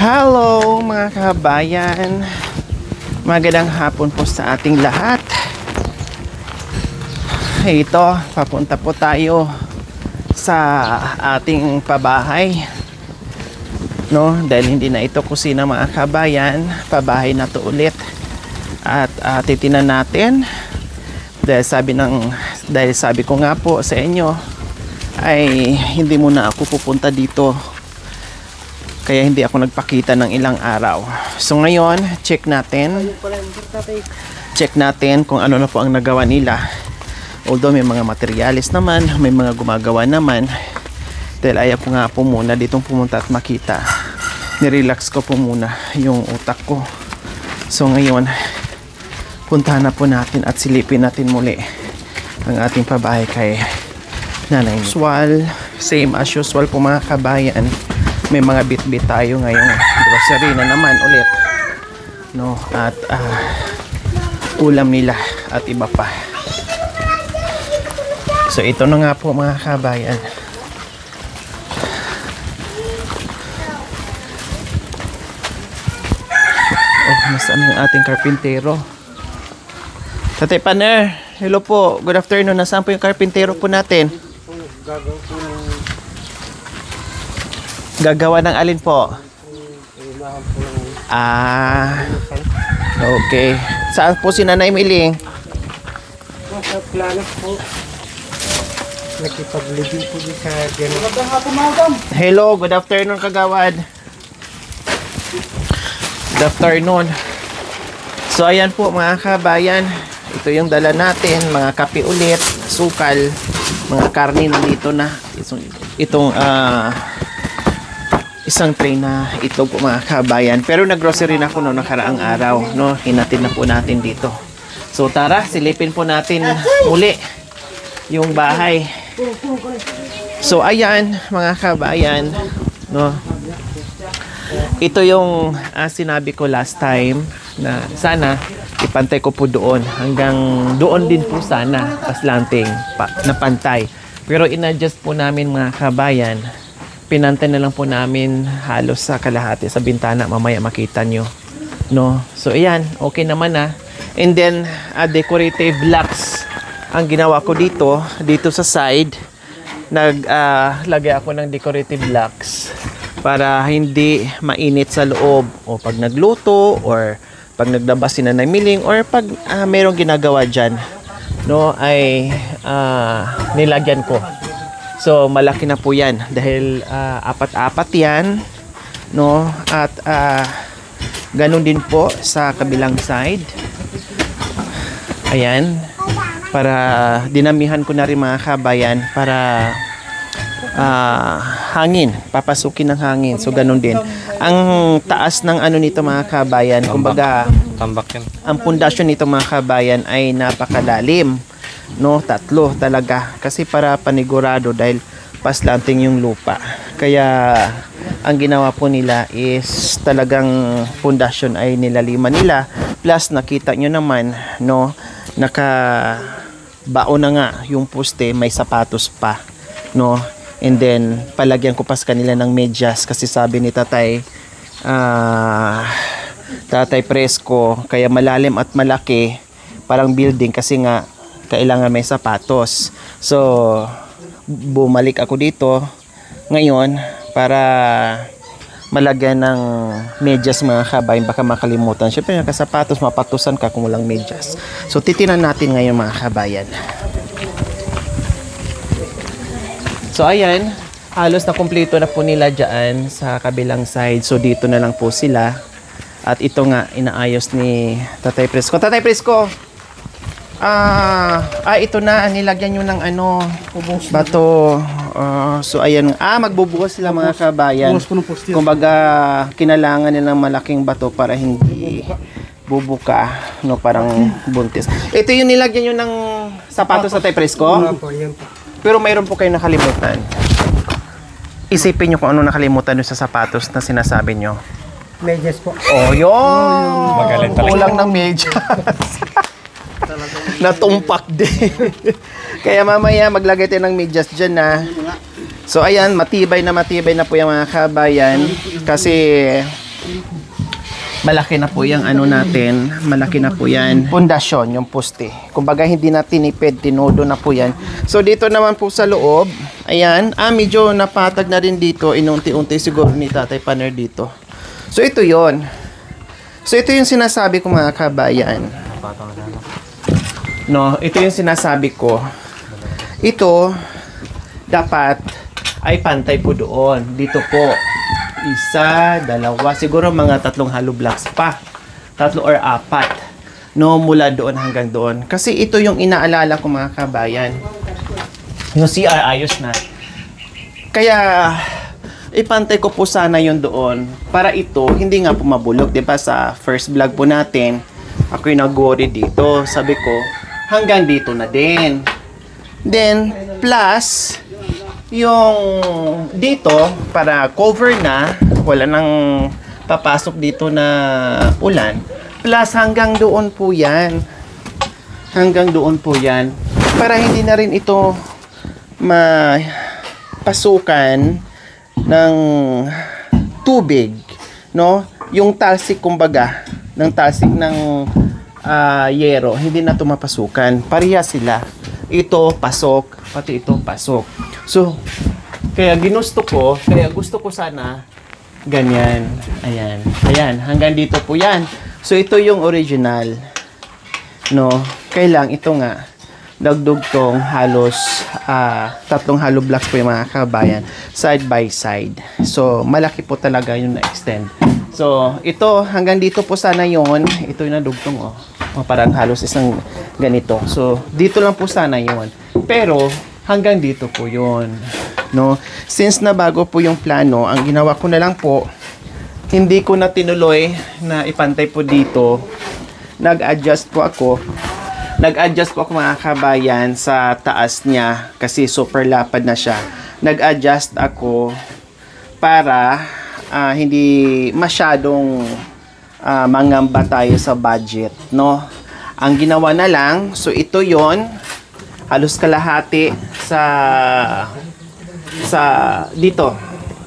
Hello mga kabayan, magandang hapon po sa ating lahat. Ito, papunta po tayo sa ating pabahay, no? Dahil hindi na ito kusina mga kabayan, pabahay na to ulit. At titinan natin dahil sabi ko nga po sa inyo ay hindi muna ako pupunta dito, kaya hindi ako nagpakita ng ilang araw. So ngayon, check natin kung ano na po ang nagawa nila. Although may mga materialis naman, may mga gumagawa naman, dahil ayaw ko nga po muna ditong pumunta at makita. Nirelax ko po muna yung utak ko. So ngayon, puntahan na po natin at silipin natin muli ang ating pabahay kay Nanay. Usual, same as usual po mga kabayan. May mga bit-bit tayo ngayong grocery na naman ulit, no? At ulam nila at iba pa. So ito na nga po mga kabayan. Oh, nasaan yung ating karpintero? Tatay Paner, hello po, good afternoon. Nasaan po yung karpintero po natin? Gagawa ng alin po? Okay. Saan po si Nanay Miling? Sa plano po. Nagkipag-living po sa gano'n. Hello, good afternoon kagawad. Good afternoon. So ayan po mga kabayan, ito yung dala natin, mga kape ulit, sukal, mga karne nandito na. Itong isang tray na ito po mga kabayan. Pero naggrocery na ako noong nakaraang araw, no? Hinatid na po natin dito. So tara, silipin po natin muli yung bahay. So ayan mga kabayan, no? Ito yung sinabi ko last time na sana ipantay ko po doon. Hanggang doon din po sana paslanting na pantay. Pero in-adjust po namin mga kabayan. Pinantay na lang po namin halos sa kalahati sa bintana, mamaya makita nyo, no? So ayan, okay naman na. And then decorative blocks ang ginawa ko dito sa side. Naglagay ako ng decorative blocks para hindi mainit sa loob, o pag nagluto or pag naglabas si Nanay Miling or pag mayroong ginagawa dyan, no, ay nilagyan ko. So malaki na po yan dahil apat-apat yan, no? At ganun din po sa kabilang side. Ayan, para dinamihan ko na rin mga kabayan para hangin, papasukin ng hangin. So ganun din. Ang taas ng ano nito mga kabayan, kumbaga tambak yan. Ang pundasyon nito mga kabayan ay napakalalim, no? 3 talaga, kasi para panigurado dahil paslanting yung lupa. Kaya ang ginawa po nila is talagang pundasyon ay nilaliman nila. Plus nakita nyo naman, no, nakabaon na nga yung poste, may sapatos pa, no? And then palagyan ko pa sa kanila ng medyas kasi sabi ni Tatay Presko, kaya malalim at malaki parang building kasi nga kailangan may sapatos. So bumalik ako dito ngayon para malagyan ng medyas mga kabayan, baka makalimutan. Syempre nakasapatos, mapatusan ka kung walang medyas. So titinan natin ngayon mga kabayan. So ayan, halos na kumpleto na po nila dyan sa kabilang side. So dito na lang po sila. At ito nga inaayos ni Tatay Presko. Tatay Presko, ito na, nilagyan nyo ng ano, bato. So ayan, magbubuhos sila mga kabayan. Kumbaga, kinalangan nilang malaking bato para hindi bubuka, no, parang buntis. Ito yung nilagyan nyo ng sapatos sa Tatay Presko? Pero mayroon po kayo nakalimutan. Isipin nyo kung ano nakalimutan nyo sa sapatos na sinasabi nyo. Medyas po. Oh, yun! Magaling talaga. Kulang ng medyas. Natumpak din. Kaya mamaya maglagay tayo ng medyas dyan na. So ayan, matibay na po yung mga kabayan. Kasi Malaki na po yung ano natin, malaki na po yan. Pundasyon, yung poste. Kumbaga hindi na tinipid, tinodo na po yan. So dito naman po sa loob, ayan, medyo napatag na rin dito, inunti-unti siguro ni Tatay Paner dito. So ito yon. So ito yung sinasabi ko mga kabayan. No, ito yung sinasabi ko. Ito, dapat ay pantay po doon. Dito po. Isa, dalawa, siguro mga 3 hollow blocks pa. 3 or 4. No, mula doon hanggang doon. Kasi ito yung inaalala ko mga kabayan. Yung CR ayos na. Kaya, ipantay ko po sana yun doon. Para ito, hindi nga po mabulok. Diba sa first vlog po natin, ako yung nag-worry dito. Sabi ko, hanggang dito na din. Then, plus, yung dito, para cover na, wala nang papasok dito na ulan. Plus, hanggang doon po yan. Hanggang doon po yan. Para hindi na rin ito mapasukan ng tubig. No? Yung talsik, kumbaga, ng talsik ng yero, hindi na ito mapasukan. Pareha sila. Ito, pasok. Pati ito, pasok. So, kaya gusto ko sana ganyan. Ayan. Ayan. Hanggang dito po yan. So, ito yung original. No? Kailang ito nga. Dagdugtong halos 3 hollow blocks po yung mga kabayan. Side by side. So, malaki po talaga yung na-extend. So, ito, hanggang dito po sana yun. Ito yung nadugtong, oh. Parang halos isang ganito. So, dito lang po sana yun. Pero, hanggang dito po yun. No? Since na bago po yung plano, ang ginawa ko na lang po, hindi ko na tinuloy na ipantay po dito. Nag-adjust po ako mga kabayan sa taas niya kasi super lapad na siya. Nag-adjust ako para hindi masyadong mangamba tayo sa budget, no? Ang ginawa na lang, so ito yon, halos kalahati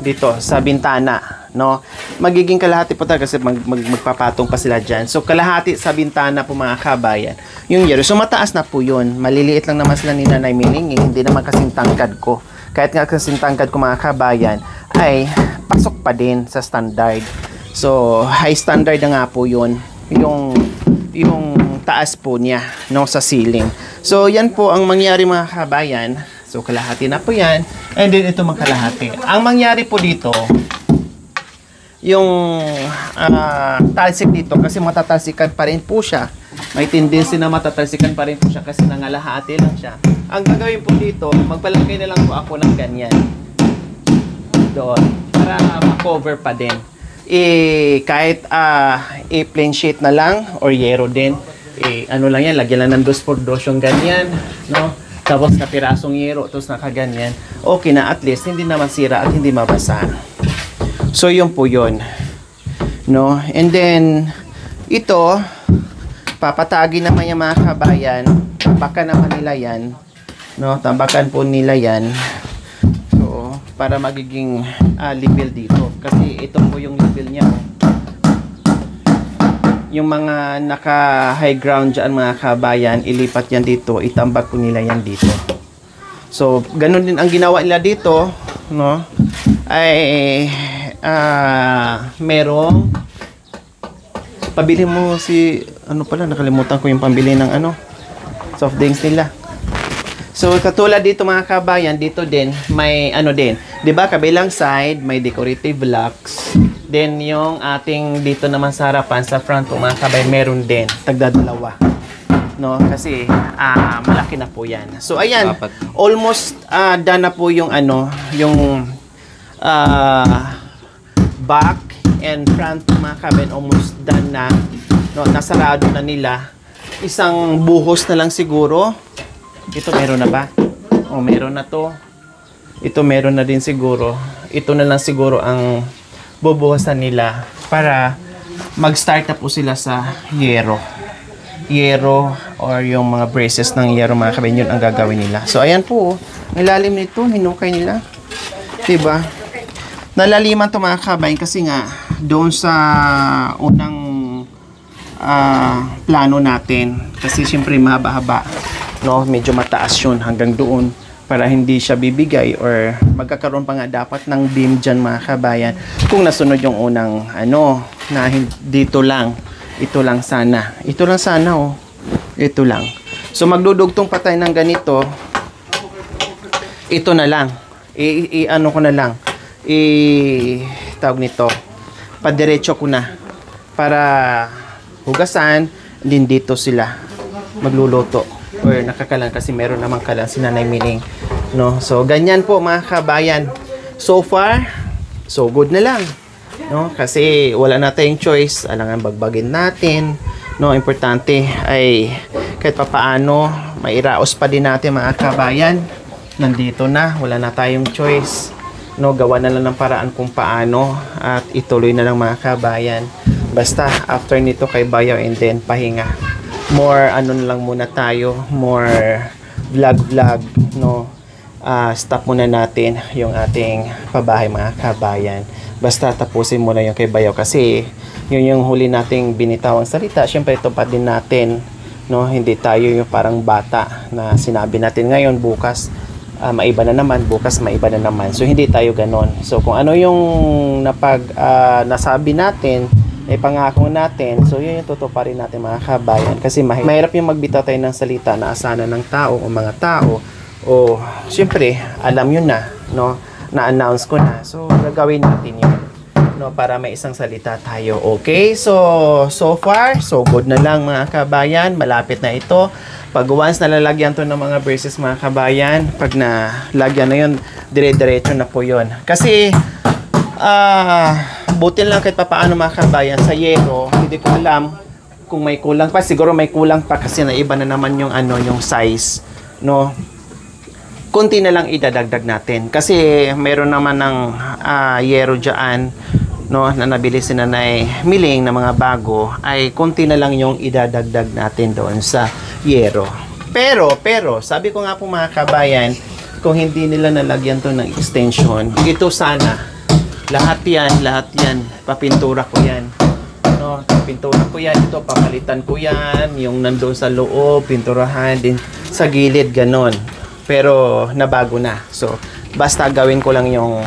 dito sa bintana, no? Magiging kalahati po talaga kasi magpapatong pa sila dyan. So kalahati sa bintana po mga kabayan yung yero. So mataas na po yun. Maliliit lang naman sila ni Nanay Mining, hindi naman kasing tangkad ko. Kahit nga kasing tangkad ko mga kabayan ay pasok pa din sa standard. So high standard na nga po yun. Yung taas po niya, no, sa ceiling. So yan po ang mangyari mga kabayan. So kalahati na po yan. And then ito magkalahati. Ang mangyari po dito, yung talsik dito, kasi matatalsikan pa rin po siya. May tendency na matatalsikan pa rin po siya kasi nangalahati lang siya. Ang gagawin po dito, magpalagay na lang po ako ng ganyan. Doon. Para ma-cover pa din. Kahit plain sheet na lang or yero din. Ano lang yan, lagyan lang ng 2x2 yung ganyan. No? Tapos na pirasong yero, tapos nakaganyan. Okay na, at least hindi na masira at hindi mabasa. So, yun po yun. No? And then, ito, papatagi naman yung mga kabayan. Tambakan naman nila yan. No? Tambakan po nila yan. So, para magiging level dito. Kasi ito po yung level niya. Yung mga naka-high ground dyan, mga kabayan, ilipat yan dito. Itambak po nila yan dito. So, ganun din ang ginawa nila dito. No? Ay merong pabili mo ano pala, nakalimutan ko yung pambili ng soft drinks nila. So katulad dito mga kabayan, dito din may din, 'di ba, kabilang side may decorative blocks. Then yung ating dito naman sa harapan sa front po mga kabayan, meron din tagdadalawa. No, kasi malaki na po 'yan. So ayan, almost done na po yung yung back and front mga kabayan, almost done na. No, nasarado na nila. Isang buhos na lang siguro. Ito meron na ba? Oh, meron na to. Ito meron na din siguro. Ito na lang siguro ang bubuhasan nila para mag-start na po sila sa yero. Yero or yung mga braces ng yero mga kabayan, yun ang gagawin nila. So ayan po, nilalim nito, hinukay nila. Diba? Nalaliman to mga kabayan kasi nga doon sa unang plano natin. Kasi syempre mahaba-haba, no? Medyo mataas yun hanggang doon para hindi siya bibigay or magkakaroon pa nga dapat ng beam dyan mga kabayan kung nasunod yung unang na dito lang. Ito lang sana. Ito lang sana, oh. Ito lang. So magdudugtong pa tayo ng ganito. Ito na lang. Ano ko na lang. Tawag nito. Padiretso ko na. Para hugasan. Din dito sila magluluto. Or nakakalan kasi meron namang kalan si Nanay Miling. No? So ganyan po mga kabayan. So far, so good na lang. No? Kasi wala na tayong choice. Alangan bagbagin natin. No, importante ay kahit papaano mairaos pa din natin mga kabayan. Nandito na, wala na tayong choice. No, gawa na lang ng paraan kung paano at ituloy na lang mga kabayan. Basta after nito kay bayaw and then pahinga. More na lang muna tayo, more vlog, no. Stop muna natin yung ating pabahay mga kabayan. Basta tapusin muna yung kay bayaw kasi yun yung huli nating binitawang salita. Siyempre ito pa din natin, no? Hindi tayo yung parang bata na sinabi natin ngayon, bukas maiba na naman, bukas maiba na naman. So hindi tayo ganon. So kung ano yung nasabi natin, pangako natin, so yun yung totoo pa rin natin mga kabayan. Kasi mahirap yung magbitaw tayo ng salita na asahan ng tao o mga tao. O siyempre, alam yun na, no? Na-announce ko na. So gagawin natin yun, no, para may isang salita tayo. Okay, so far so good na lang mga kabayan. Malapit na ito. Pag once nalalagyan to ng mga braces mga kabayan, pag nalagyan na yun, dire-diretso na po yun. Kasi buti lang kahit papaano mga kabayan sa yero. Hindi ko alam kung may kulang pa. Siguro may kulang pa kasi naiba na naman yung yung size, no. Kunti na lang idadagdag natin kasi meron naman ng yero dyan, no, na nabili si Nanay Miling na mga bago, ay konti na lang yung idadagdag natin doon sa yero. Pero sabi ko nga po mga kabayan, kung hindi nila nalagyan to ng extension, ito sana lahat yan papintura ko yan, no, pintura ko yan, ito papalitan ko yan, yung nandoon sa loob pinturahan din sa gilid ganon. Pero nabago na. So basta gawin ko lang yung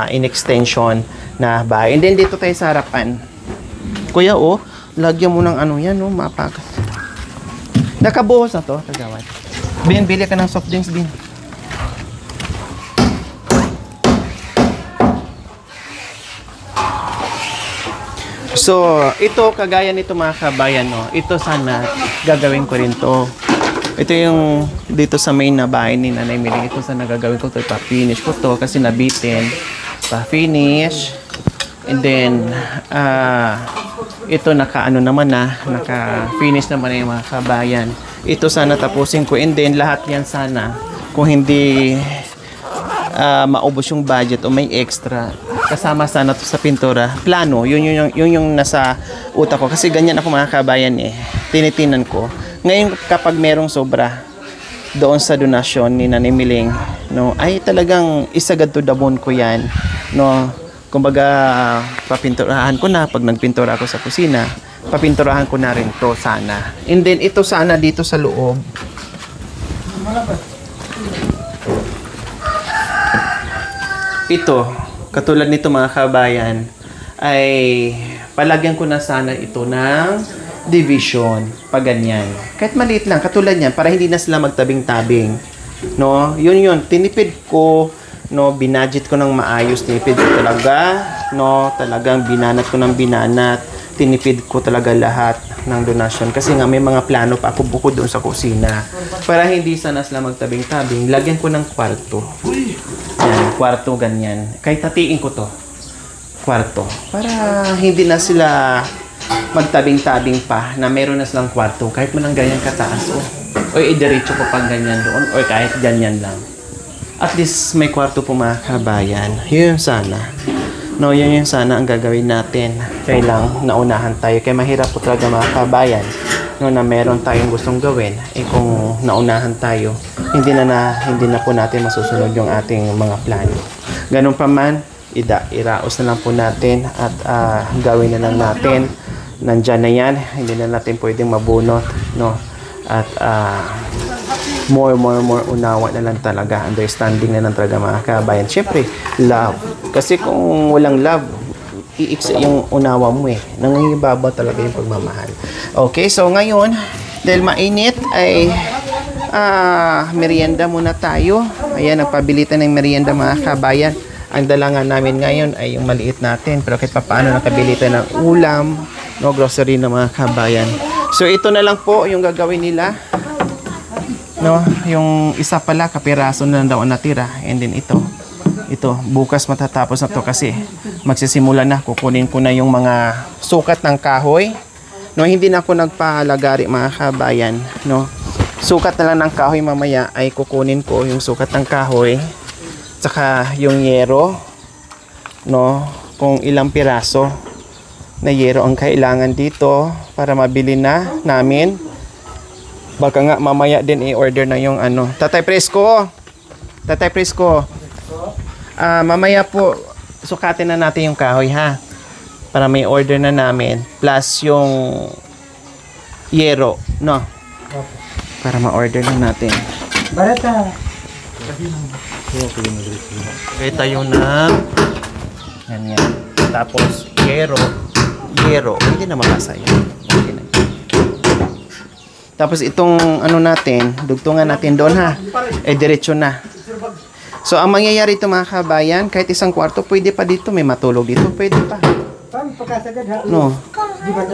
in extension na bahay. And then dito tayo sa harapan. Kuya, lagyan mo ng yan, mapakas. Nakabuhos na to, kagawad. Bin, bili ka ng soft drinks, Bin. So, ito, kagaya nito mga kabayan, ito sana, gagawin ko rin to. Ito yung dito sa main na bahay ni Nanay Miling. Ito sa nagagawin ko to, pa-finish ko to kasi nabitin. Pa-finish. And then, ito naka-finish naman na yung mga kabayan. Ito sana tapusin ko. And then, lahat yan sana, kung hindi maubos yung budget o may extra, kasama sana to sa pintura. Plano, yun yung nasa utak ko. Kasi ganyan ako mga kabayan tinitinan ko. Ngayon kapag merong sobra doon sa donasyon ni Nanay Miling, no, ay talagang isagad to the bone ko yan, no. Kumbaga papinturahan ko na pag nagpintura ako sa kusina, papinturahan ko na rin to sana. And then ito sana dito sa loob. Ito, katulad nito mga kabayan, ay palagyan ko na sana ito ng division, pag ganyan. Kahit maliit lang, katulad yan, para hindi na sila magtabing-tabing. No? Yun. Tinipid ko, no, binudget ko ng maayos, tinipid ko talaga, no, talagang binanat ko ng binanat, tinipid ko talaga lahat ng donasyon. Kasi nga may mga plano pa ako bukod doon sa kusina. Para hindi sana sila magtabing-tabing, lagyan ko ng kwarto. Yan, kwarto ganyan. Kahit hatiin ko to, kwarto. Para hindi na sila magtabing-tabing pa na meron na silang kwarto kahit man ang ganyan kataas o idiretso ko pang ganyan doon o kahit ganyan lang, at least may kwarto po mga kabayan. Yun sana, no, yun sana ang gagawin natin. Kaya lang naunahan tayo, kaya mahirap po talaga mga kabayan, no, na meron tayong gustong gawin, kung naunahan tayo, hindi na po natin masusunod yung ating mga plano. Ganun pa man, iraos na lang po natin at gawin na lang natin. Nandyan na yan, hindi na natin pwedeng mabunot, no? At more unawa na lang talaga, understanding na lang talaga mga kabayan. Siyempre, love. Kasi kung walang love, iiksa yung unawa mo eh. Nangingibabaw talaga yung pagmamahal. Okay, so ngayon, dahil mainit, ay merienda muna tayo. Ayan, nagpabilitan ng merienda mga kabayan. Ang dalangan namin ngayon ay yung maliit natin, pero kahit paano nakabilitan ng ulam, no, grocery na mga kabayan. So ito na lang po yung gagawin nila. No, yung isa pala kapiraso na lang daw ang natira, and then ito bukas matatapos na to kasi magsisimula na, kukunin ko na yung mga sukat ng kahoy. No, hindi na ako nagpalagari mga kabayan, no. Sukat na lang ng kahoy mamaya ay kukunin ko yung sukat ng kahoy. Tsaka yung yero, no, kung ilang piraso na yero ang kailangan dito para mabili na namin. Baka nga mamaya din i-order na yung ano. Tatay Presko, mamaya po sukatin na natin yung kahoy ha, para may order na namin, plus yung yero, no, para ma-order na natin. Barata. Okay, tayo na yan. Tapos yero, hindi na makasa yan. Okay na. Tapos itong ano natin, dugtungan natin doon ha, diretso na. So ang mangyayari ito mga kabayan, kahit isang kwarto pwede pa dito, may matulog dito, pwede pa, no,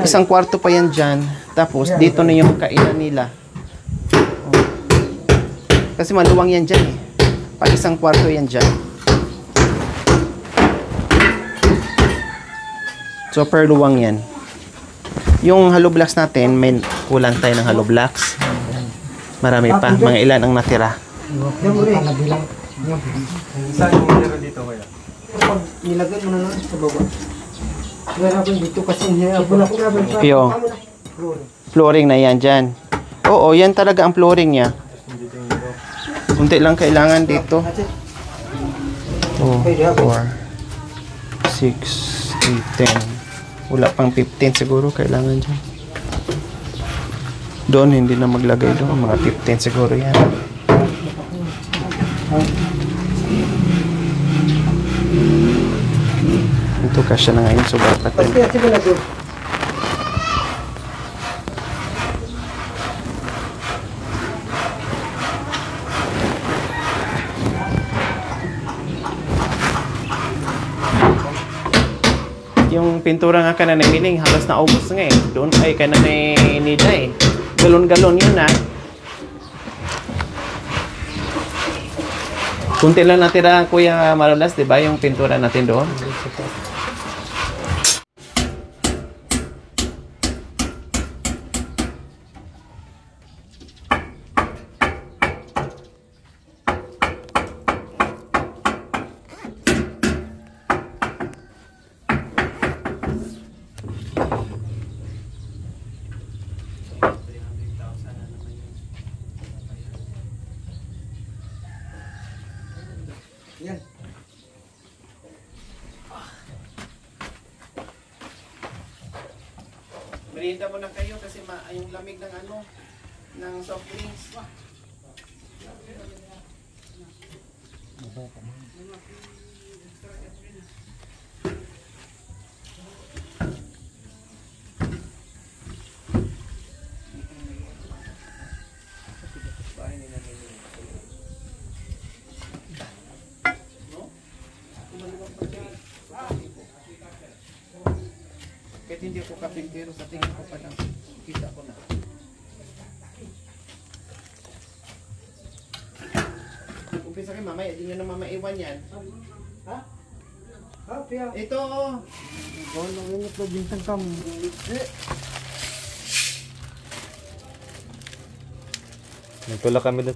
isang kwarto pa yan dyan. Tapos dito na yung kainan nila, kasi maluwang yan dyan eh. Pag isang kwarto yan dyan. So per luwang yan. Yung hollow blocks natin, may kulang tayo ng hollow blocks. Marami pa, mga ilan ang natira. Saan yung meron dito kaya? Nilagay mo na lang sa baba. Meron ako dito kasi Yung flooring na yan dyan. Oo, yan talaga ang flooring niya. Unti lang kailangan dito. 2, 4, 6, 8, 10. Wala pang 15 siguro kailangan dyan. Doon hindi na maglagay doon. Mga 15 siguro yan. Ito kasya na ngayon. Sugat natin. Yung pintura nga ka na namiling, halos naubos nga eh. Doon ay ka na nida eh. Galon-galon yun na. Kunti lang natira, Kuya Marolas, di ba? Yung pintura natin doon. Yan. Merienda mo na kayo kasi yung lamig ng ano, ng soft drinks. Kahit hindi ako kapintero, sa tingin ko pa lang, kita ko na. Umpisa kayo mamaya, hindi nyo na mamaiwan yan. Ha? Ha, Pia? Ito! Gawin mo ito, bintang kam. Nagtulak kami doon.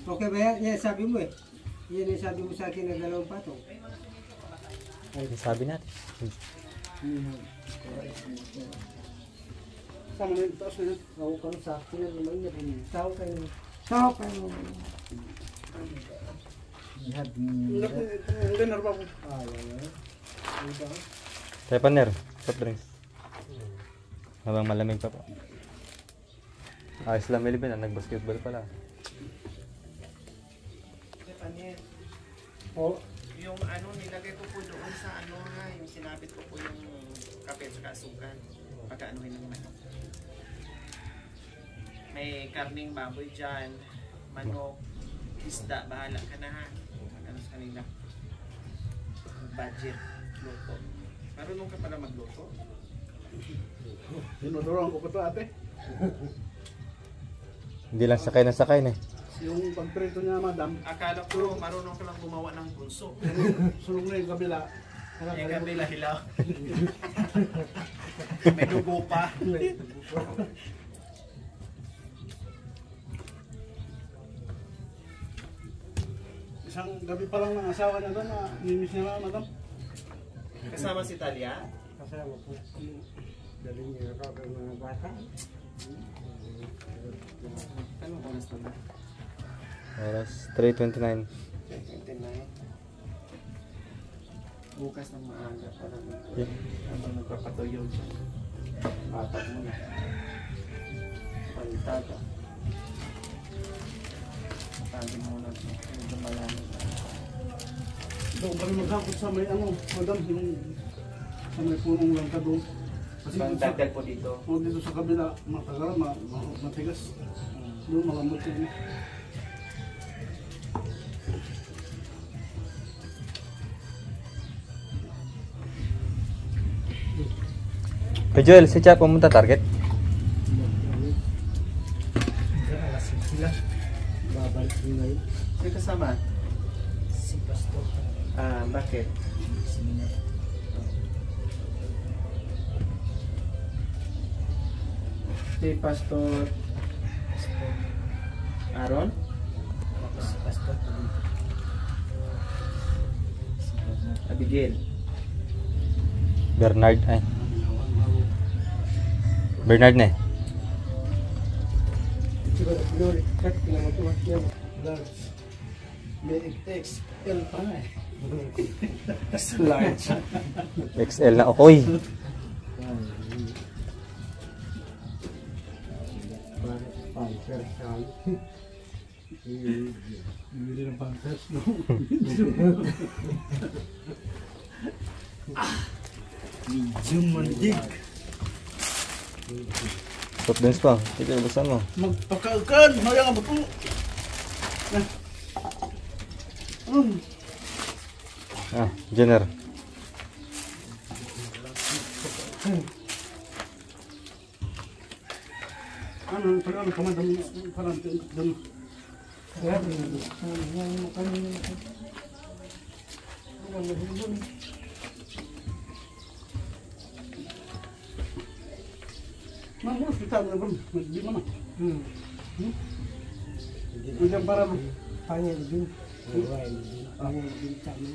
Okay ba yan? Yan sabi mo eh. Yan yung sabi mo sa akin na 2 patong. Ay, sabi natin. Sama na ito sa nan. Ako ka sa akin na maingat. Tao kayo. Tao kayo. Kaya paner, soft drinks. Habang malamig pa po. Ayos lang Melvin, nag-basketball pala. Oh. Yung ano, nilagay ko po doon sa ano ha, yung sinabit ko po yung kape at asukal. Pagkaanuhin ng manok. May karning baboy dyan, manok, isda, bahala ka na ha. Ano sa kanila. Budget, luto. Marunong ka pala magluto? Tinuturuan ko pa ito ate. Hindi lang sakay na sakay na eh. Yung pagprito niya madam, Akala ko marunong ka lang gumawa ng punso. sulong na yung kabila. Yung kabila hilaw. May dugo pa. Isang gabi pa lang ng asawa niya doon, nimiss niya na madam. Kasama si Talia? Kasama po. Daling niya ako ng mga bata. Anong oras na ba? Oras 3:29. 29. Bukas ng maaga para Yeah. habang nagpapatuyo dyan. Patag mo na. Palitada. Patagin mo na ito. Medyo malamig. Doon kami maghakot sa may ano, madam, yung sa may punong langka doon. Kasi Bang doon sa, dagdag po dito. dito sa kabila, matagal, matigas. Doon malambot yun. Kay Joel, si Cha pumunta target. Alas sila. Babalik din ngayon. Sino kasama? Si Pastor. Bakit? Seminar. Si Pastor Aaron? Tapos si Pastor. Abigail? Bernard ay. Bernard na eh. Siguro, Glory, kat pinamatuwag yan. Large. May XL pa nga eh. Large. XL na okoy. Bibili ng pampers, no? Medyo mandig. Soft drinks pa. Sige, buksan mo. Magpakaagad! Maya nga ba ito? Jenner. Ano, pag ano, pamadam, parang doon. Kaya yung kanina. Mama, kita mo na ba? Di mo na. Nandiyan para mo. Pangyay din. Pangyay din kami.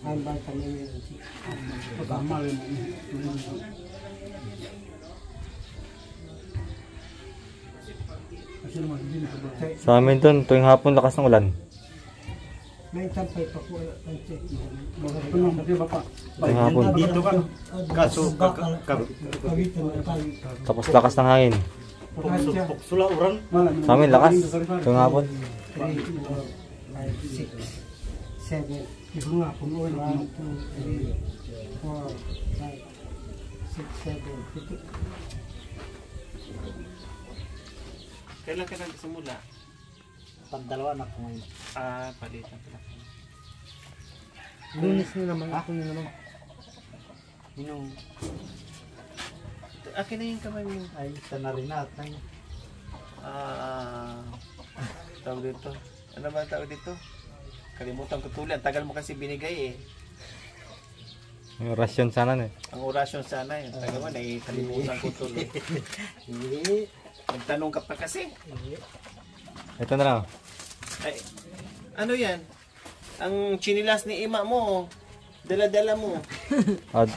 Hambal kami yun. Pagkamal mo. Kasi naman, hindi na ba? Sa amin dun, tuwing hapon lakas ng ulan. May tampay pa po. Ito na, mati ba pa? Tuwing hapon. Dito ka. Kaso, Kawitan na tayo. Tapos lakas ng hangin. Sula orang. Sa amin lakas. Tuwing hapon. 3, 4, 5, 6, 7, Ito nga, puno 1, 2, na. 3, 4, 5, 6, 7, 8. Kailan ka nagsimula? Pagdalawa na ko ngayon. Palitan pala. Lunes na naman ako na naman. Yung Akin na yung kamay mo. ay isa na rin natin. Tawag dito. Ano ba tawag dito? Kalimutan ko tuloy. Ang tagal mo kasi binigay eh. Yung rasyon sana na eh. Ang orasyon sana yun. Tagal mo, kalimutan ko tuloy. Hindi. Nagtanong ka pa kasi. Ito na lang. Ay, ano yan? Ang chinilas ni ima mo. Dala-dala mo. Ad.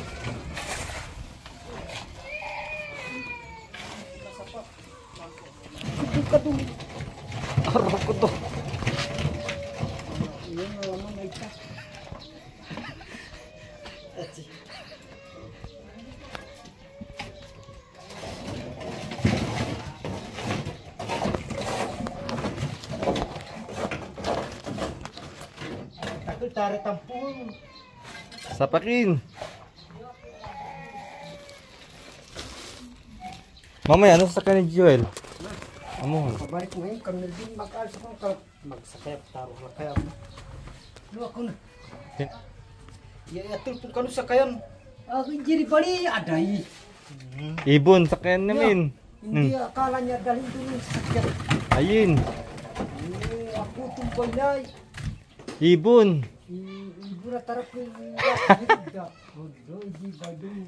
Araw ko to. kita. Takut tarik tampung. Sapakin. Mamaya, ano sasakyan ni Joel? Amo. Pabalik ngayon kami din mag-alis ko magsakay taruh na kaya. Lu ako na. Ya atul pun kanu sakayan. Ako jiri bali adai. Ibon, sakyan namin. Hindi akalanya dalhin dulu sakyan. Ayun. Aku tumpay na. Ibon. Ibu na tarap ko. Bodo di badung.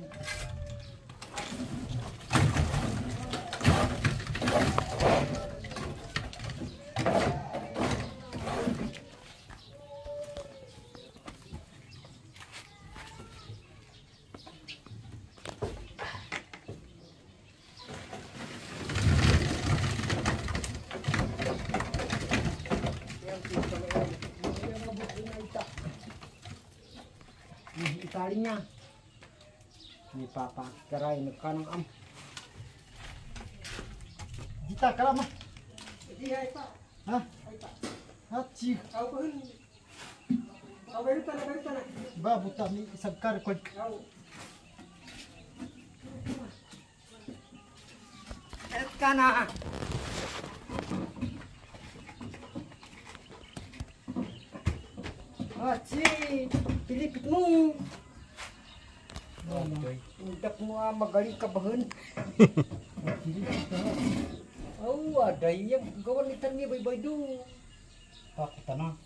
Italinya ni papa kerai nekan am kita kalah mah jadi hai pak hah haji kau pun kau beri tanah ba buta ni sabkar ko kana haji pilipitmu udak mo magaling ka bahan. Oh, ada yang gawan ni tani bay-bay do. Pakita na.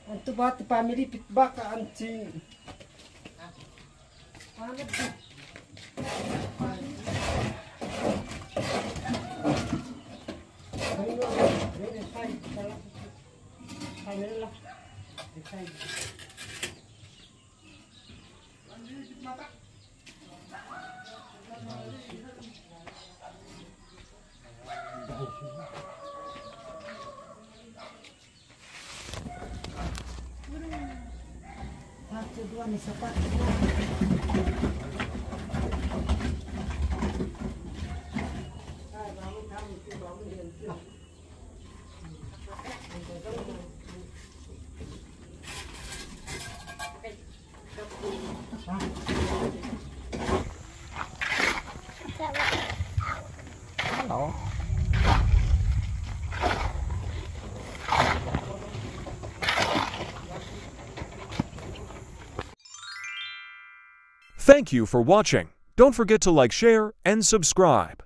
Anto ba ti family pitback ka anti. Pangat di. Satu dua nih sepat. Thank you for watching. Don't forget to like, share, and subscribe.